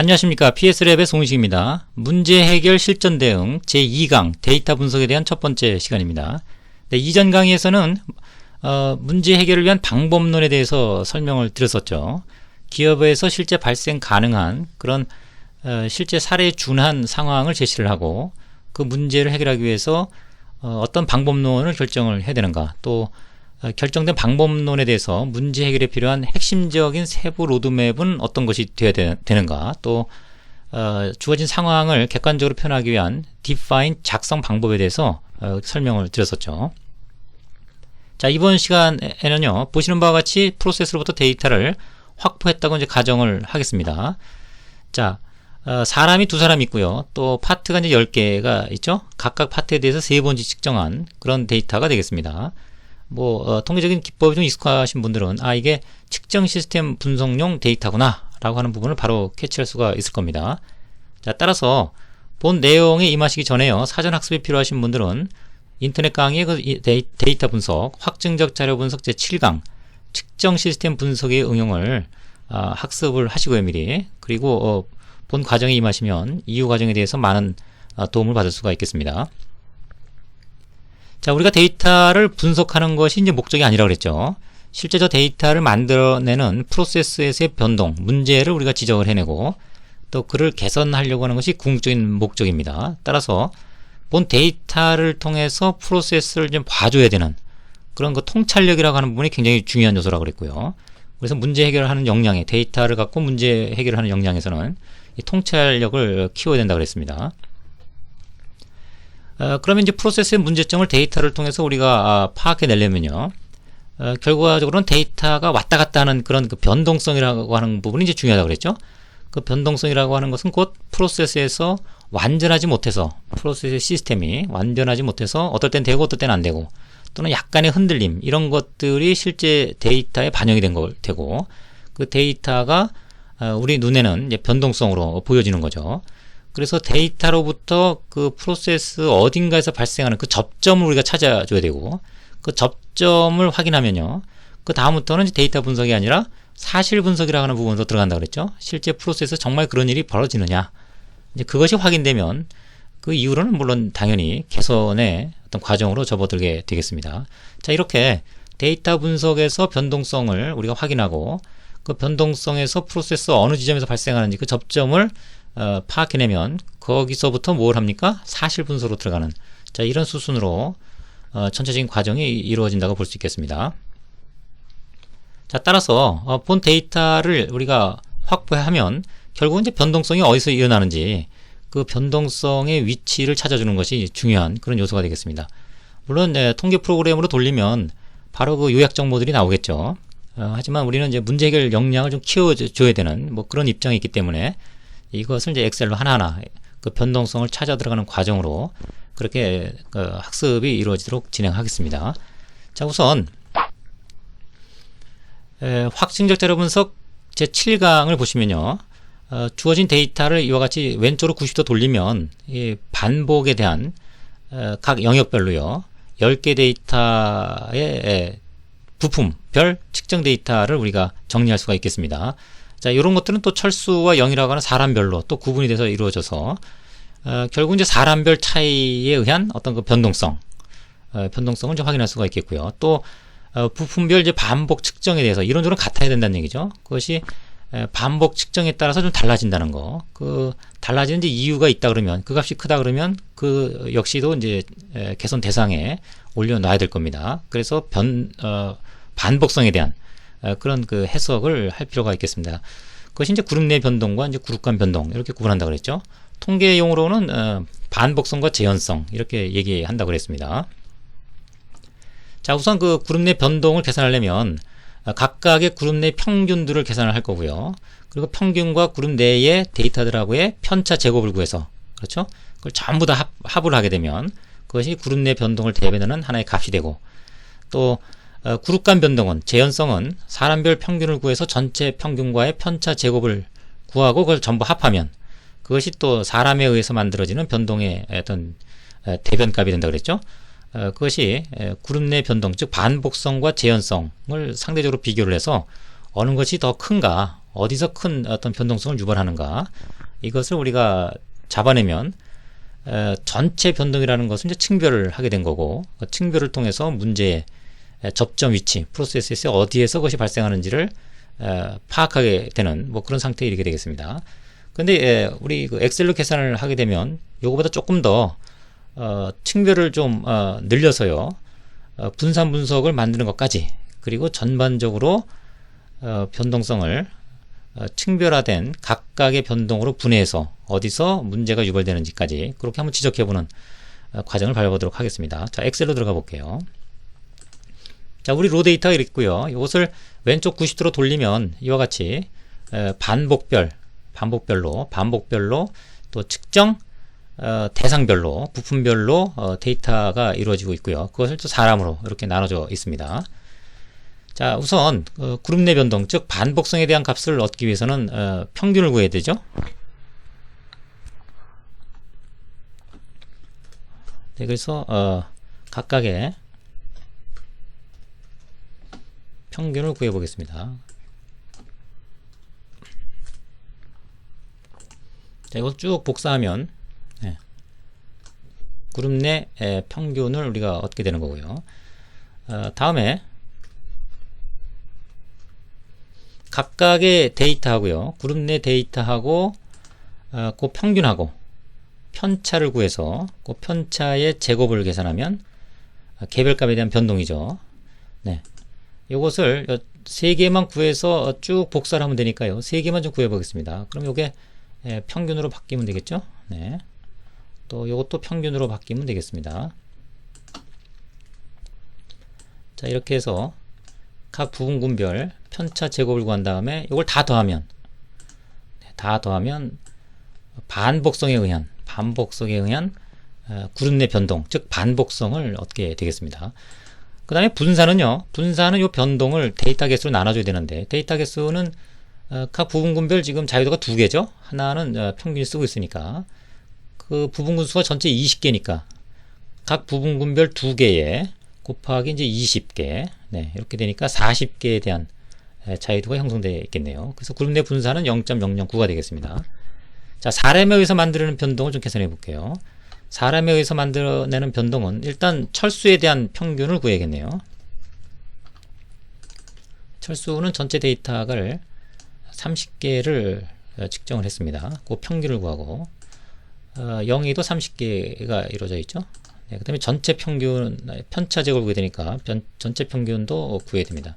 안녕하십니까. PS랩의 송은식입니다. 문제 해결 실전 대응 제2강 데이터 분석에 대한 첫 번째 시간입니다. 네, 이전 강의에서는 문제 해결을 위한 방법론에 대해서 설명을 드렸었죠. 기업에서 실제 발생 가능한 그런 실제 사례에 준한 상황을 제시를 하고 그 문제를 해결하기 위해서 어떤 방법론을 결정을 해야 되는가, 또 결정된 방법론에 대해서 문제 해결에 필요한 핵심적인 세부 로드맵은 어떤 것이 되어야 되는가, 또 주어진 상황을 객관적으로 표현하기 위한 define 작성 방법에 대해서 설명을 드렸었죠. 자, 이번 시간에는요, 보시는 바와 같이 프로세스로부터 데이터를 확보했다고 이제 가정을 하겠습니다. 자, 사람이 두 사람 있고요. 또 파트가 이제 10개가 있죠. 각각 파트에 대해서 3번씩 측정한 그런 데이터가 되겠습니다. 통계적인 기법이 좀 익숙하신 분들은 이게 측정 시스템 분석용 데이터구나 라고 하는 부분을 바로 캐치할 수가 있을 겁니다. 자, 따라서 본 내용에 임하시기 전에요, 사전 학습이 필요하신 분들은 인터넷 강의의 그 데이터 분석, 확증적 자료 분석 제7강 측정 시스템 분석의 응용을 학습을 하시고요, 미리. 그리고 본 과정에 임하시면 이후 과정에 대해서 많은 도움을 받을 수가 있겠습니다. 자, 우리가 데이터를 분석하는 것이 이제 목적이 아니라고 그랬죠. 실제 저 데이터를 만들어내는 프로세스에서의 변동, 문제를 우리가 지적을 해내고 또 그를 개선하려고 하는 것이 궁극적인 목적입니다. 따라서 본 데이터를 통해서 프로세스를 좀 봐줘야 되는 그런 그 통찰력이라고 하는 부분이 굉장히 중요한 요소라고 그랬고요. 그래서 문제 해결을 하는 역량에, 데이터를 갖고 문제 해결을 하는 역량에서는 이 통찰력을 키워야 된다고 그랬습니다. 그러면 이제 프로세스의 문제점을 데이터를 통해서 우리가 파악해내려면요, 결과적으로는 데이터가 왔다 갔다 하는 그런 그 변동성이라고 하는 부분이 이제 중요하다고 그랬죠. 그 변동성이라고 하는 것은 곧 프로세스에서 완전하지 못해서, 프로세스 시스템이 완전하지 못해서 어떨 땐 되고 어떨 땐 안 되고, 또는 약간의 흔들림, 이런 것들이 실제 데이터에 반영이 된 걸 되고, 그 데이터가 우리 눈에는 이제 변동성으로 보여지는 거죠. 그래서 데이터로부터 그 프로세스 어딘가에서 발생하는 그 접점을 우리가 찾아줘야 되고, 그 접점을 확인하면요, 그 다음부터는 데이터 분석이 아니라 사실 분석이라고 하는 부분으로 들어간다고 그랬죠. 실제 프로세스에서 정말 그런 일이 벌어지느냐, 이제 그것이 확인되면 그 이후로는 물론 당연히 개선의 어떤 과정으로 접어들게 되겠습니다. 자, 이렇게 데이터 분석에서 변동성을 우리가 확인하고 그 변동성에서 프로세스 어느 지점에서 발생하는지 그 접점을 파악해내면 거기서부터 뭘 합니까? 사실 분석으로 들어가는, 자, 이런 수순으로 전체적인 과정이 이루어진다고 볼 수 있겠습니다. 자, 따라서 본 데이터를 우리가 확보하면 결국은 이제 변동성이 어디서 일어나는지 그 변동성의 위치를 찾아주는 것이 중요한 그런 요소가 되겠습니다. 물론 통계 프로그램으로 돌리면 바로 그 요약 정보들이 나오겠죠. 하지만 우리는 이제 문제 해결 역량을 좀 키워줘야 되는 그런 입장이 있기 때문에 이것을 이제 엑셀로 하나하나 그 변동성을 찾아 들어가는 과정으로 그렇게 학습이 이루어지도록 진행하겠습니다. 자, 우선 확증적 자료 분석 제7강을 보시면요, 주어진 데이터를 이와 같이 왼쪽으로 90도 돌리면 이 반복에 대한 각 영역별로요, 10개 데이터의 부품별 측정 데이터를 우리가 정리할 수가 있겠습니다. 자, 이런 것들은 또 철수와 0이라고 하는 사람별로 또 구분이 돼서 이루어져서 결국 이제 사람별 차이에 의한 어떤 그 변동성을 좀 확인할 수가 있겠고요. 또 부품별 이제 반복 측정에 대해서 이론적으로 같아야 된다는 얘기죠. 그것이 반복 측정에 따라서 좀 달라진다는 거. 그 달라지는 이제 이유가 있다 그러면, 그 값이 크다 그러면 그 역시도 이제 개선 대상에 올려놔야 될 겁니다. 그래서 반복성에 대한 그런 그 해석을 할 필요가 있겠습니다. 그것이 이제 그룹 내 변동과 이제 그룹 간 변동, 이렇게 구분한다고 그랬죠. 통계 용어로는 반복성과 재현성, 이렇게 얘기한다고 그랬습니다. 자, 우선 그 그룹 내 변동을 계산하려면 각각의 그룹 내 평균들을 계산을 할 거고요. 그리고 평균과 그룹 내의 데이터들하고의 편차 제곱을 구해서, 그렇죠? 그걸 전부 다 합을 하게 되면 그것이 그룹 내 변동을 대변하는 하나의 값이 되고, 또 그룹 간 변동은, 재현성은 사람별 평균을 구해서 전체 평균과의 편차 제곱을 구하고 그걸 전부 합하면 그것이 또 사람에 의해서 만들어지는 변동의 어떤 대변값이 된다 그랬죠. 그것이 그룹 내 변동, 즉 반복성과 재현성을 상대적으로 비교를 해서 어느 것이 더 큰가, 어디서 큰 어떤 변동성을 유발하는가, 이것을 우리가 잡아내면 전체 변동이라는 것은 이제 층별을 하게 된 거고, 그 층별을 통해서 문제의 접점 위치, 프로세스에서 어디에서 그것이 발생하는지를 파악하게 되는 뭐 그런 상태에 이르게 되겠습니다. 근데 우리 그 엑셀로 계산을 하게 되면 요거보다 조금 더 층별을 좀 늘려서요, 분산 분석을 만드는 것까지, 그리고 전반적으로 변동성을 층별화된 각각의 변동으로 분해해서 어디서 문제가 유발되는지까지 그렇게 한번 지적해보는 과정을 밟아보도록 하겠습니다. 자, 엑셀로 들어가 볼게요. 자, 우리 로 데이터가 있고요. 이것을 왼쪽 90도로 돌리면 이와 같이 반복별로 또 측정 대상별로, 부품별로 데이터가 이루어지고 있고요. 그것을 또 사람으로 이렇게 나눠져 있습니다. 자, 우선 그룹 내 변동, 즉 반복성에 대한 값을 얻기 위해서는 평균을 구해야 되죠. 네, 그래서 각각의 평균을 구해 보겠습니다. 자, 이거 쭉 복사하면 그룹 내 평균을 우리가 얻게 되는 거고요. 다음에 각각의 데이터하고요, 그룹 내 데이터하고 그 평균하고 편차를 구해서 그 편차의 제곱을 계산하면 개별값에 대한 변동이죠. 네, 이것을 3개만 구해서 쭉 복사를 하면 되니까요, 3개만 좀 구해 보겠습니다. 그럼 이게 평균으로 바뀌면 되겠죠. 네, 또 이것도 평균으로 바뀌면 되겠습니다. 자, 이렇게 해서 각 부분군별 편차 제곱을 구한 다음에 이걸 다 더하면 반복성에 의한 그룹 내 변동, 즉 반복성을 얻게 되겠습니다. 그 다음에 분산은 이 변동을 데이터 개수로 나눠줘야 되는데, 데이터 개수는 각 부분군별 지금 자유도가 2개죠. 하나는 평균이 쓰고 있으니까 그 부분군수가 전체 20개니까 각 부분군별 2개에 곱하기 이제 20개, 네, 이렇게 되니까 40개에 대한 자유도가 형성되어 있겠네요. 그래서 그룹 내 분산은 0.009가 되겠습니다. 자, 사람에 의해서 만들어내는 변동을 좀 계산해 볼게요. 사람에 의해서 만들어내는 변동은 일단 철수에 대한 평균을 구해야겠네요. 철수는 전체 데이터를 30개를 측정을 했습니다. 그 평균을 구하고, 영의도 30개가 이루어져 있죠. 네, 그 다음에 전체 평균, 편차 제곱을 구해야 되니까 전체 평균도 구해야 됩니다.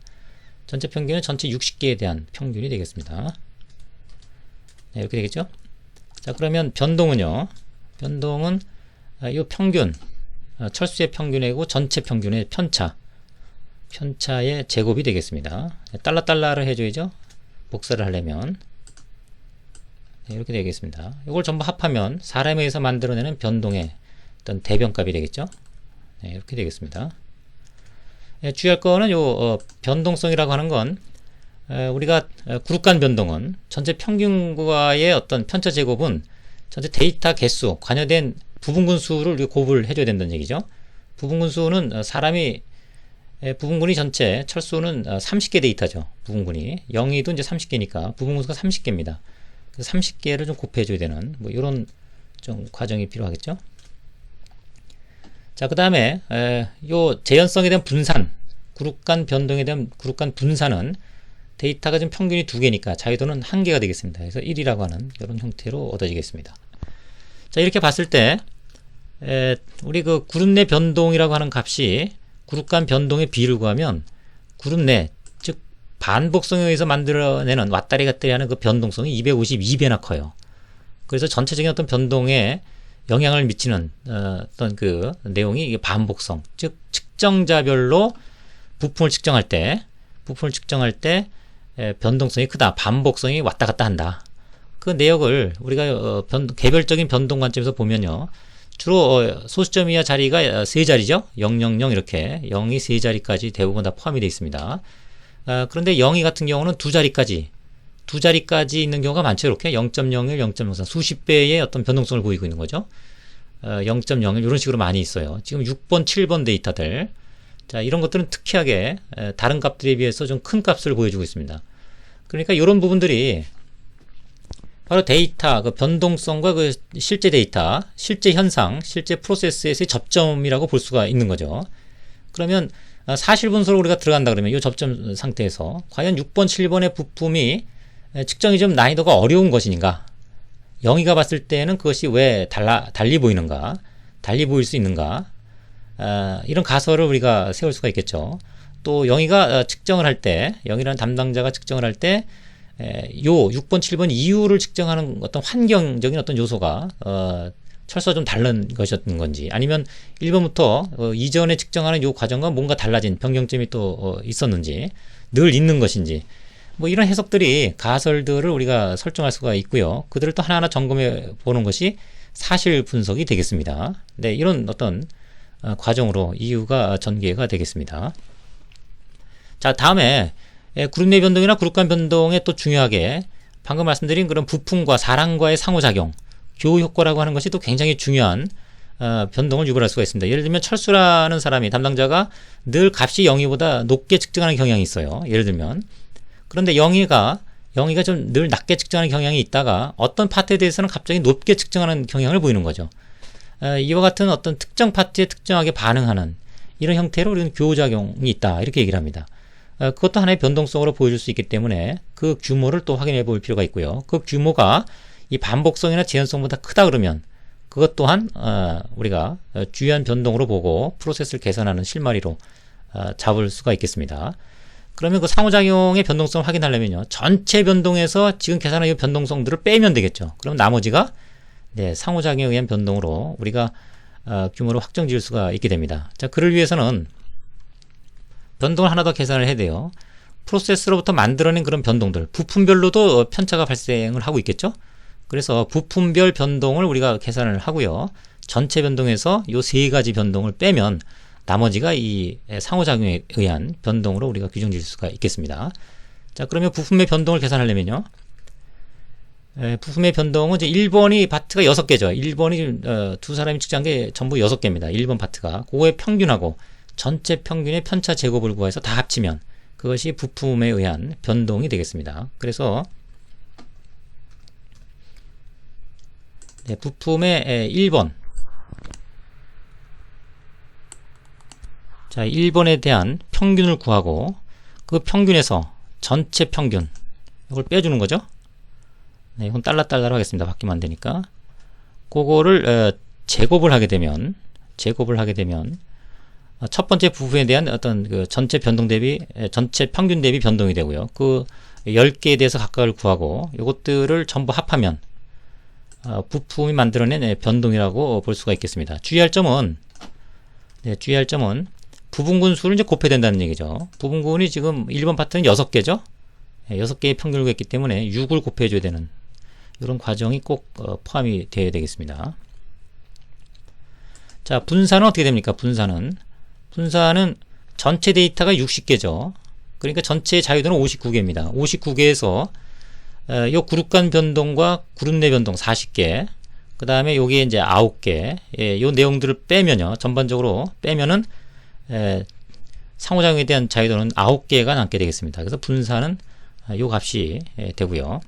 전체 평균은 전체 60개에 대한 평균이 되겠습니다. 네, 이렇게 되겠죠. 자, 그러면 변동은요, 변동은 이 평균, 철수의 평균이고 전체 평균의 편차의 제곱이 되겠습니다. 달러를 해줘야죠. 복사를 하려면. 네, 이렇게 되겠습니다. 이걸 전부 합하면 사람에 의해서 만들어내는 변동의 어떤 대변값이 되겠죠. 네, 이렇게 되겠습니다. 네, 주의할 거는 변동성이라고 하는 건 우리가 그룹 간 변동은 전체 평균과의 어떤 편차 제곱은 전체 데이터 개수, 관여된 부분군 수를 곱을 해줘야 된다는 얘기죠. 부분군 수는 부분군이 전체, 철수는 30개 데이터죠. 부분군이. 영의도 이제 30개니까 부분군 수가 30개입니다. 그래서 30개를 좀 곱해줘야 되는, 뭐, 이런 좀 과정이 필요하겠죠. 자, 그 다음에, 요 재현성에 대한 분산, 그룹 간 변동에 대한 그룹 간 분산은 데이터가 지금 평균이 2개니까 자유도는 1개가 되겠습니다. 그래서 1이라고 하는 이런 형태로 얻어지겠습니다. 자, 이렇게 봤을 때, 우리 그 그룹 내 변동이라고 하는 값이 그룹 간 변동의 비를 구하면 그룹 내, 즉 반복성에 의해서 만들어내는 왔다리 갔다리 하는 그 변동성이 252배나 커요. 그래서 전체적인 어떤 변동에 영향을 미치는 어떤 그 내용이 이게 반복성, 즉 측정자별로 부품을 측정할 때 변동성이 크다, 반복성이 왔다 갔다 한다. 그 내역을 우리가 개별적인 변동 관점에서 보면요, 주로 소수점 이하 자리가 3자리죠. 000 이렇게 0이 3자리까지 대부분 다 포함이 되어 있습니다. 그런데 0이 같은 경우는 2자리까지 있는 경우가 많죠. 이렇게 0.01, 0.04 수십 배의 어떤 변동성을 보이고 있는 거죠. 0.01 이런 식으로 많이 있어요. 지금 6번, 7번 데이터들, 자, 이런 것들은 특이하게 다른 값들에 비해서 좀 큰 값을 보여주고 있습니다. 그러니까 이런 부분들이 바로 데이터, 그 변동성과 그 실제 데이터, 실제 현상, 실제 프로세스에서의 접점이라고 볼 수가 있는 거죠. 그러면 사실 분석으로 우리가 들어간다 그러면 이 접점 상태에서 과연 6번, 7번의 부품이 측정이 좀 난이도가 어려운 것인가? 영희가 봤을 때는 그것이 왜 달리 보이는가? 달리 보일 수 있는가? 이런 가설을 우리가 세울 수가 있겠죠. 또 영희가 측정을 할 때, 영희라는 담당자가 측정을 할 때, 요 6번, 7번 이유를 측정하는 어떤 환경적인 어떤 요소가 철수와 좀 다른 것이었던 건지, 아니면 1번부터 이전에 측정하는 요 과정과 뭔가 달라진 변경점이 또 있었는지, 늘 있는 것인지, 뭐 이런 해석들이 가설들을 우리가 설정할 수가 있고요. 그들을 또 하나하나 점검해 보는 것이 사실 분석이 되겠습니다. 네, 이런 어떤 과정으로 이유가 전개가 되겠습니다. 자, 다음에 그룹 내 변동이나 그룹 간 변동에 또 중요하게 방금 말씀드린 그런 부품과 사람과의 상호작용, 교우 효과라고 하는 것이 또 굉장히 중요한 변동을 유발할 수가 있습니다. 예를 들면 철수라는 사람이 담당자가 늘 값이 0이보다 높게 측정하는 경향이 있어요. 예를 들면 그런데 영희가 좀 늘 낮게 측정하는 경향이 있다가 어떤 파트에 대해서는 갑자기 높게 측정하는 경향을 보이는 거죠. 이와 같은 어떤 특정 파트에 특정하게 반응하는 이런 형태로 우리는 교우작용이 있다 이렇게 얘기를 합니다. 그것도 하나의 변동성으로 보여줄 수 있기 때문에 그 규모를 또 확인해 볼 필요가 있고요. 그 규모가 이 반복성이나 재현성보다 크다 그러면 그것 또한 우리가 주요한 변동으로 보고 프로세스를 개선하는 실마리로 잡을 수가 있겠습니다. 그러면 그 상호작용의 변동성을 확인하려면요, 전체 변동에서 지금 계산한 이 변동성들을 빼면 되겠죠. 그럼 나머지가 상호작용에 의한 변동으로 우리가 규모를 확정 지을 수가 있게 됩니다. 자, 그를 위해서는 변동을 하나 더 계산을 해야 돼요. 프로세스로부터 만들어낸 그런 변동들, 부품별로도 편차가 발생을 하고 있겠죠. 그래서 부품별 변동을 우리가 계산을 하고요. 전체 변동에서 이 세 가지 변동을 빼면 나머지가 이 상호작용에 의한 변동으로 우리가 규정 지을 수가 있겠습니다. 자, 그러면 부품의 변동을 계산하려면요. 부품의 변동은 이제 1번이 파트가 6개죠. 1번이 두 사람이 측정한 게 전부 6개입니다. 1번 파트가. 그거의 평균하고 전체 평균의 편차 제곱을 구해서 다 합치면 그것이 부품에 의한 변동이 되겠습니다. 그래서 부품의 1번, 자, 1번에 대한 평균을 구하고 그 평균에서 전체 평균 이걸 빼주는 거죠. 네, 이건 달러로 하겠습니다. 바뀌면 안 되니까. 그거를 제곱을 하게 되면 첫 번째 부분에 대한 어떤 그 전체 변동 대비 전체 평균 대비 변동이 되고요. 그 10개에 대해서 각각을 구하고 이것들을 전부 합하면 부품이 만들어낸 변동이라고 볼 수가 있겠습니다. 주의할 점은 부분군 수를 이제 곱해야 된다는 얘기죠. 부분군이 지금 1번 파트는 6개죠. 6개의 평균을 구했기 때문에 6을 곱해줘야 되는 이런 과정이 꼭 포함이 되어야 되겠습니다. 자, 분산은 어떻게 됩니까? 분산은 전체 데이터가 60개죠. 그러니까 전체 자유도는 59개입니다. 59개에서 요 그룹 간 변동과 그룹 내 변동 40개, 그 다음에 여기에 이제 9개, 요 내용들을 빼면요, 전반적으로 빼면은 상호작용에 대한 자유도는 9개가 남게 되겠습니다. 그래서 분산은 요 값이 되고요.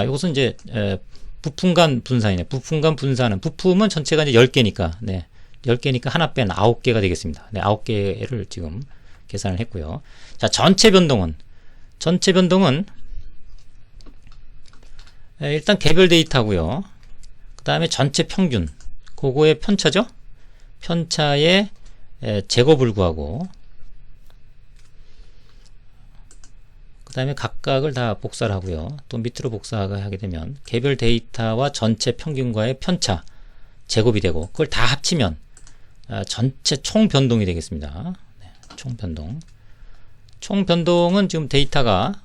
이것은 이제 부품 간 분산이네. 부품 간 분산은 부품은 전체가 이제 10개니까 10개니까 하나 뺀 9개가 되겠습니다. 9개를 지금 계산을 했고요. 자, 전체 변동은 일단 개별 데이터고요. 그 다음에 전체 평균, 그거의 편차죠. 편차의 제곱을 구하고 그 다음에 각각을 다 복사를 하고요. 또 밑으로 복사하게 되면 개별 데이터와 전체 평균과의 편차 제곱이 되고 그걸 다 합치면 전체 총 변동이 되겠습니다. 총 변동은 지금 데이터가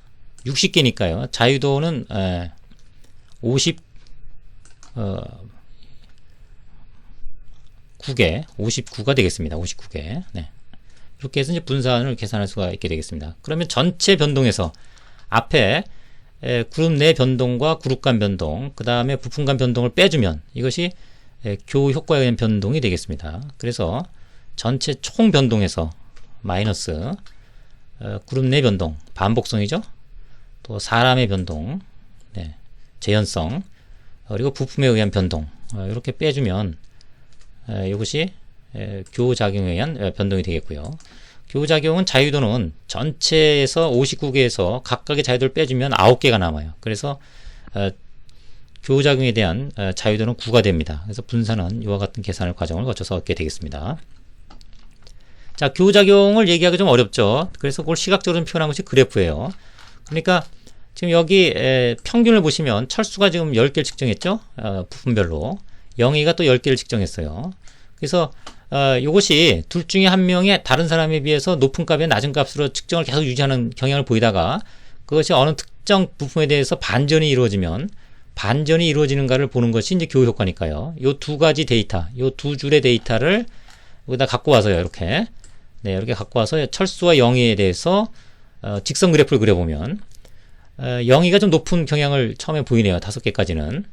60개니까요. 자유도는 59가 되겠습니다. 59개. 이렇게 해서 이제 분산을 계산할 수가 있게 되겠습니다. 그러면 전체 변동에서 앞에 그룹 내 변동과 그룹 간 변동, 그 다음에 부품 간 변동을 빼주면 이것이 교우 효과에 의한 변동이 되겠습니다. 그래서 전체 총 변동에서 마이너스 그룹 내 변동, 반복성이죠. 또 사람의 변동, 네, 재현성, 그리고 부품에 의한 변동, 이렇게 빼주면 이것이 교작용에 의한 변동이 되겠고요. 교작용은 자유도는 전체에서 59개에서 각각의 자유도를 빼주면 9개가 남아요. 그래서 교작용에 대한 자유도는 9가 됩니다. 그래서 분산은 이와 같은 계산을 과정을 거쳐서 얻게 되겠습니다. 자, 교작용을 얘기하기 좀 어렵죠. 그래서 그걸 시각적으로 표현한 것이 그래프예요. 그러니까 지금 여기 평균을 보시면 철수가 지금 10개를 측정했죠. 부품별로. 영희가 또 10개를 측정했어요. 그래서 이것이 둘 중에 한 명의 다른 사람에 비해서 높은 값에 낮은 값으로 측정을 계속 유지하는 경향을 보이다가 그것이 어느 특정 부품에 대해서 반전이 이루어지면 반전이 이루어지는가를 보는 것이 이제 교호 효과니까요. 요 두 가지 데이터, 요 두 줄의 데이터를 여기다 갖고 와서요. 이렇게. 네, 이렇게 갖고 와서 철수와 영희에 대해서 직선 그래프를 그려보면 영희가 좀 높은 경향을 처음에 보이네요. 5개까지는.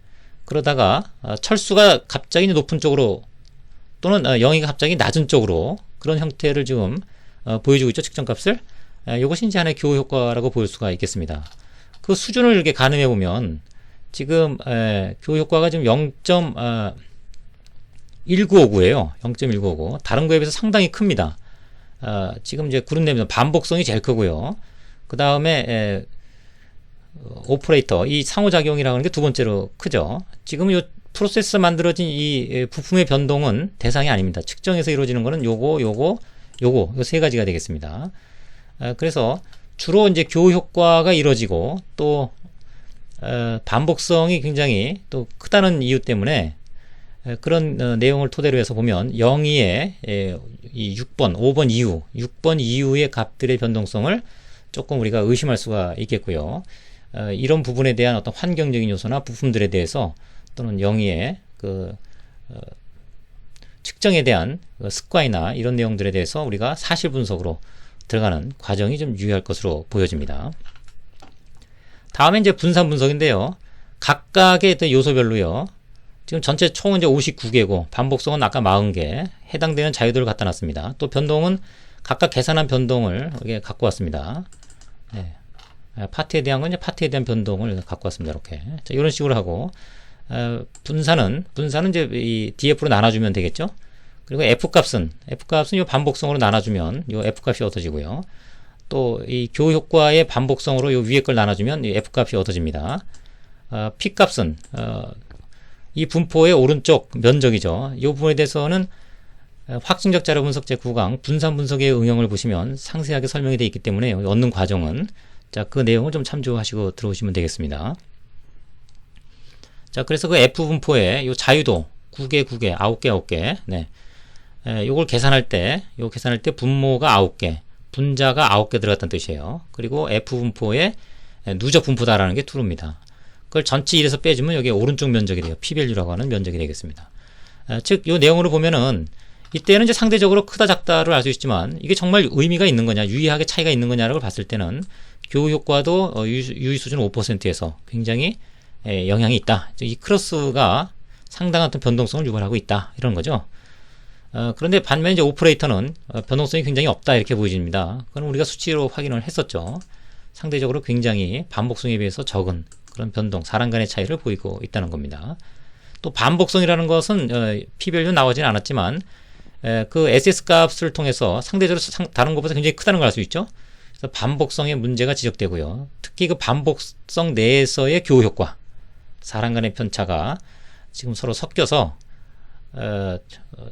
그러다가 철수가 갑자기 높은 쪽으로 또는 영희가 갑자기 낮은 쪽으로 그런 형태를 지금 보여주고 있죠. 측정값을. 이것이 이제 하나의 교호 효과라고 볼 수가 있겠습니다. 그 수준을 이렇게 가늠해 보면 지금 교호 효과가 지금 0.1959예요. 0.1959. 다른 거에 비해서 상당히 큽니다. 지금 이제 그룹 내면 반복성이 제일 크고요. 그 다음에 오퍼레이터, 이 상호작용이라는 게 두 번째로 크죠. 지금 이 프로세스에서 만들어진 이 부품의 변동은 대상이 아닙니다. 측정에서 이루어지는 거는 요거 세 가지가 되겠습니다. 그래서 주로 이제 교호 효과가 이루어지고 또 반복성이 굉장히 또 크다는 이유 때문에 그런 내용을 토대로 해서 보면 영희의 이 6번, 5번 이후, 6번 이후의 값들의 변동성을 조금 우리가 의심할 수가 있겠고요. 이런 부분에 대한 어떤 환경적인 요소나 부품들에 대해서 또는 영희의 측정에 대한 습관이나 이런 내용들에 대해서 우리가 사실 분석으로 들어가는 과정이 좀 유의할 것으로 보여집니다. 다음에 이제 분산 분석인데요. 각각의 요소별로요. 지금 전체 총은 이제 59개고 반복성은 아까 40개 해당되는 자유도를 갖다 놨습니다. 또 변동은 각각 계산한 변동을 이렇게 갖고 왔습니다. 네. 파트에 대한 건 이제 파트에 대한 변동을 갖고 왔습니다. 이렇게. 자, 이런 식으로 하고 분산은 이제 이 DF로 나눠주면 되겠죠. 그리고 F값은 이 반복성으로 나눠주면 이 F값이 얻어지고요. 또 이 교호 효과의 반복성으로 이 위에 걸 나눠주면 이 F값이 얻어집니다. P값은 이 분포의 오른쪽 면적이죠. 이 부분에 대해서는 확증적 자료 분석 제9강 분산 분석의 응용을 보시면 상세하게 설명이 되어 있기 때문에 얻는 과정은 자, 그 내용을 좀 참조하시고 들어오시면 되겠습니다. 자, 그래서 그 F 분포의 요 자유도 9개, 9개. 네. 요걸 계산할 때 분모가 9개, 분자가 9개 들어갔다는 뜻이에요. 그리고 F 분포의 누적 분포다라는 게 true입니다. 그걸 전체 1에서 빼주면 여기 오른쪽 면적이 돼요. P밸류라고 하는 면적이 되겠습니다. 즉, 요 내용으로 보면은 이때는 이제 상대적으로 크다 작다를 알 수 있지만 이게 정말 의미가 있는 거냐, 유의하게 차이가 있는 거냐라고 봤을 때는 교호 효과도 유의 수준 5%에서 굉장히 영향이 있다. 즉, 이 크로스가 상당한 어떤 변동성을 유발하고 있다. 이런 거죠. 그런데 반면 이제 오퍼레이터는 변동성이 굉장히 없다. 이렇게 보여집니다. 그건 우리가 수치로 확인을 했었죠. 상대적으로 굉장히 반복성에 비해서 적은 그런 변동, 사람 간의 차이를 보이고 있다는 겁니다. 또 반복성이라는 것은 P밸류 나오진 않았지만 그 SS 값을 통해서 상대적으로 다른 것보다 굉장히 크다는 걸 알 수 있죠. 그래서 반복성의 문제가 지적되고요. 특히 그 반복성 내에서의 교호 효과, 사람 간의 편차가 지금 서로 섞여서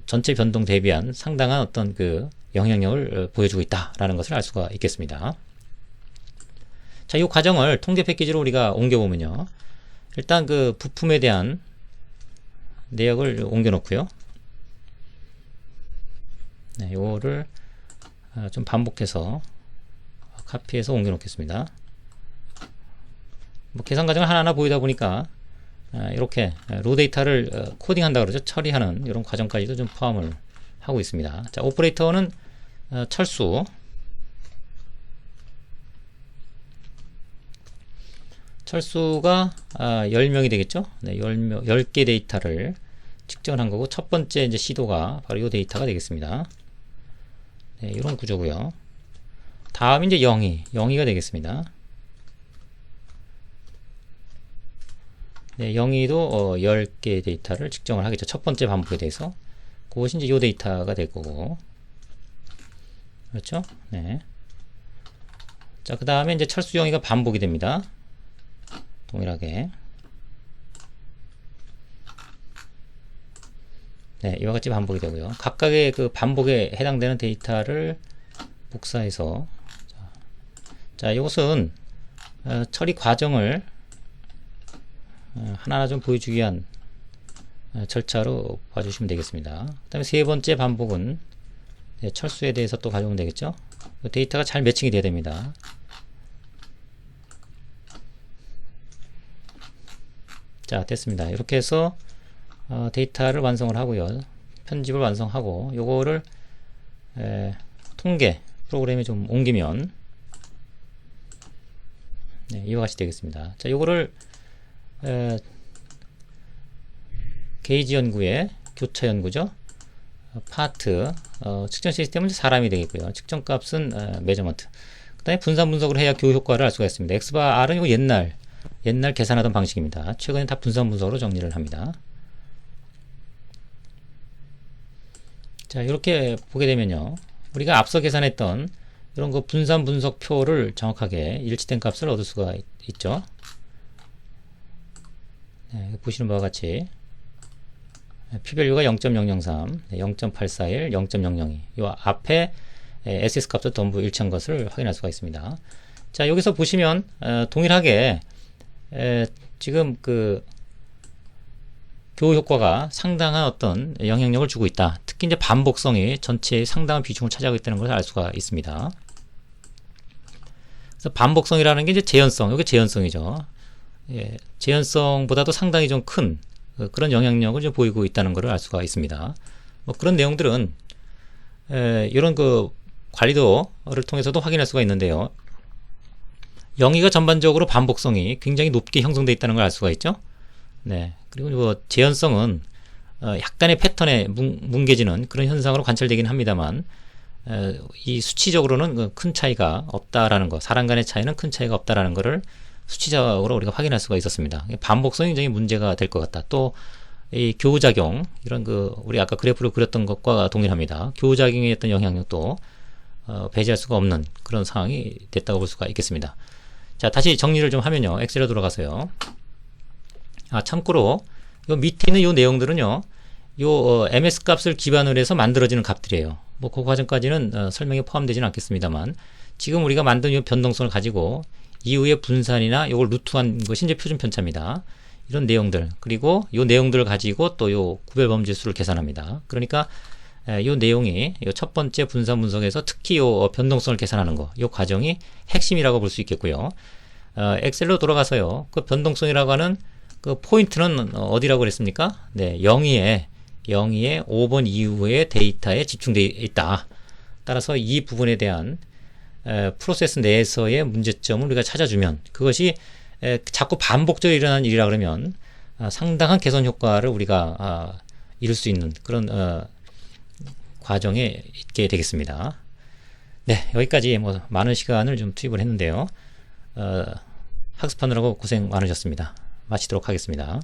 전체 변동 대비한 상당한 어떤 그 영향력을 보여주고 있다라는 것을 알 수가 있겠습니다. 자, 이 과정을 통계 패키지로 우리가 옮겨보면요. 일단 그 부품에 대한 내역을 옮겨놓고요. 네, 요거를 좀 반복해서 카피해서 옮겨놓겠습니다. 뭐 계산 과정을 하나하나 보이다 보니까 이렇게 로 데이터를 코딩한다 그러죠. 처리하는 이런 과정까지도 좀 포함을 하고 있습니다. 자, 오퍼레이터는 철수가 10명이 되겠죠. 네, 10개 데이터를 측정한 거고 첫 번째 이제 시도가 바로 이 데이터가 되겠습니다. 네, 이런 구조고요. 다음 이제 영의가 되겠습니다. 네, 영의도 10개의 데이터를 측정을 하겠죠. 첫 번째 반복에 대해서. 그것이 이제 요 데이터가 될 거고. 그렇죠? 네. 자, 그 다음에 이제 철수 영의가 반복이 됩니다. 동일하게. 네, 이와 같이 반복이 되고요. 각각의 그 반복에 해당되는 데이터를 복사해서 자, 이것은 처리 과정을 하나하나 좀 보여주기 위한 절차로 봐주시면 되겠습니다. 그 다음에 세 번째 반복은 철수에 대해서 또 가져오면 되겠죠. 데이터가 잘 매칭이 돼야 됩니다. 자, 됐습니다. 이렇게 해서 데이터를 완성을 하고요. 편집을 완성하고 요거를 통계 프로그램에 좀 옮기면 네, 이와 같이 되겠습니다. 자, 요거를 게이지 연구의 교차 연구죠. 파트 측정 시스템은 사람이 되겠고요. 측정 값은 메저먼트. 그 다음에 분산 분석을 해야 교호 효과를 알 수가 있습니다. X바 R은 이거 옛날 계산하던 방식입니다. 최근에 다 분산 분석으로 정리를 합니다. 자, 이렇게 보게 되면요, 우리가 앞서 계산했던 이런 거 분산 분석표를 정확하게 일치된 값을 얻을 수가 있죠. 네, 보시는 바와 같이 P밸류가 0.003, 0.841, 0.002. 이 앞에 SS 값도 전부 일치한 것을 확인할 수가 있습니다. 자, 여기서 보시면 동일하게 지금 그 교호 효과가 상당한 어떤 영향력을 주고 있다. 특히 이제 반복성이 전체의 상당한 비중을 차지하고 있다는 것을 알 수가 있습니다. 그래서 반복성이라는 게 이제 재현성, 이게 재현성이죠. 예, 재현성보다도 상당히 좀 큰 그런 영향력을 좀 보이고 있다는 것을 알 수가 있습니다. 뭐 그런 내용들은 이런 그 관리도를 통해서도 확인할 수가 있는데요. 영의가 전반적으로 반복성이 굉장히 높게 형성되어 있다는 걸 알 수가 있죠. 네. 그리고 뭐 재현성은 약간의 패턴에 뭉개지는 그런 현상으로 관찰되긴 합니다만 이 수치적으로는 큰 차이가 없다라는 거, 사람 간의 차이는 큰 차이가 없다라는 것을 수치적으로 우리가 확인할 수가 있었습니다. 반복성이 굉장히 문제가 될 것 같다. 또 이 교우작용, 이런 그 우리 아까 그래프로 그렸던 것과 동일합니다. 교우작용의 어떤 영향력도 배제할 수가 없는 그런 상황이 됐다고 볼 수가 있겠습니다. 자, 다시 정리를 좀 하면요, 엑셀로 돌아가서요. 참고로 요 밑에 있는 요 내용들은요, 요 ms 값을 기반으로 해서 만들어지는 값들이에요. 뭐 그 과정까지는 설명에 포함되지는 않겠습니다만, 지금 우리가 만든 요 변동성을 가지고 이후에 분산이나 요걸 루트한 것이 이제 표준 편차입니다. 이런 내용들, 그리고 요 내용들을 가지고 또 요 구별범죄수를 계산합니다. 그러니까 요 내용이 요 첫 번째 분산 분석에서 특히 요 변동성을 계산하는 거, 요 과정이 핵심이라고 볼 수 있겠고요. 엑셀로 돌아가서요, 그 변동성이라고 하는 그 포인트는 어디라고 그랬습니까? 네, 영의의 5번 이후의 데이터에 집중되어 있다. 따라서 이 부분에 대한 프로세스 내에서의 문제점을 우리가 찾아주면, 그것이 자꾸 반복적으로 일어나는 일이라 그러면 상당한 개선 효과를 우리가 이룰 수 있는 그런 과정에 있게 되겠습니다. 네, 여기까지 뭐 많은 시간을 좀 투입을 했는데요. 학습하느라고 고생 많으셨습니다. 마치도록 하겠습니다.